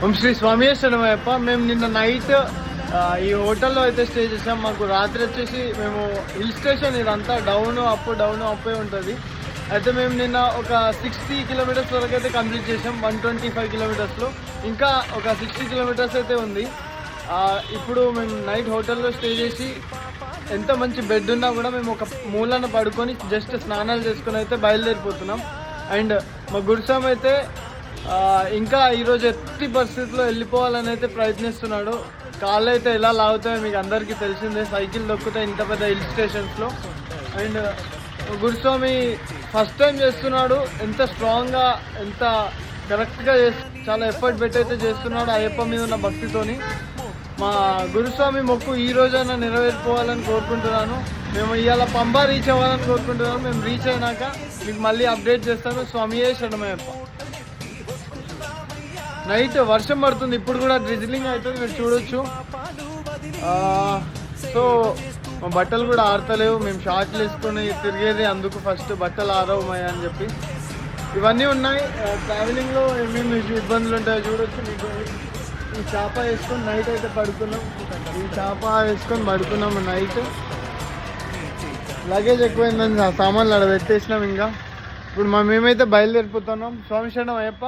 ఓం శ్రీ స్వామి శరణమయ్యప్ప. మేము నిన్న నైట్ ఈ హోటల్లో అయితే స్టే చేసాం. మాకు రాత్రి వచ్చేసి మేము హిల్ స్టేషన్, ఇదంతా డౌన్ అప్పే ఉంటుంది. అయితే మేము నిన్న ఒక 60 కిలోమీటర్స్ వరకు అయితే కంప్లీట్ చేసాం. 125 కిలోమీటర్స్లో ఇంకా ఒక 60 కిలోమీటర్స్ అయితే ఉంది. ఇప్పుడు మేము నైట్ హోటల్లో స్టే చేసి ఎంత మంచి బెడ్ ఉన్నా కూడా మేము ఒక మూలన పడుకొని జస్ట్ స్నానాలు చేసుకొని అయితే బయలుదేరిపోతున్నాం. అండ్ మా గురుస్వామి అయితే ఇంకా ఈరోజు ఎట్టి పరిస్థితుల్లో వెళ్ళిపోవాలని అయితే ప్రయత్నిస్తున్నాడు. కాళ్ళు అయితే ఎలా లాగుతాయో మీకు అందరికీ తెలిసిందే, సైకిల్ దొక్కుతాయి ఇంత పెద్ద హిల్ స్టేషన్స్లో. అండ్ గురుస్వామి ఫస్ట్ టైం చేస్తున్నాడు. ఎంత స్ట్రాంగ్గా, ఎంత కరెక్ట్గా చాలా ఎఫర్ట్ పెట్టి అయితే చేస్తున్నాడు అయ్యప్ప మీద ఉన్న భక్తితోని. మా గురుస్వామి మొక్కు ఈ రోజైనా నెరవేరిపోవాలని కోరుకుంటున్నాను. మేము ఇవాళ పంబా రీచ్ అవ్వాలని కోరుకుంటున్నాను. మేము రీచ్ అయినాక మీకు మళ్ళీ అప్డేట్ చేస్తాను. స్వామియే శరణమయ్యప్ప. నైట్ వర్షం పడుతుంది, ఇప్పుడు కూడా డ్రిజిలింగ్ అవుతుంది, మీరు చూడొచ్చు. సో మా బట్టలు కూడా ఆరతలేవు. మేము షార్ట్లు వేసుకొని తిరిగేది, అందుకు ఫస్ట్ బట్టలు ఆరవమయ్యా అని చెప్పి. ఇవన్నీ ఉన్నాయి. ట్రావెలింగ్లో ఏమేమి ఇబ్బందులు ఉంటాయో చూడొచ్చు. మీకు ఈ చేప వేసుకొని నైట్ అయితే పడుకున్నాం. నైట్. లగేజ్ ఎక్కువైందని సామాన్లు అక్కడ పెట్టేసినాం. ఇంకా ఇప్పుడు మేమైతే బయలుదేరిపోతున్నాం. స్వామి శరణం అయ్యప్ప.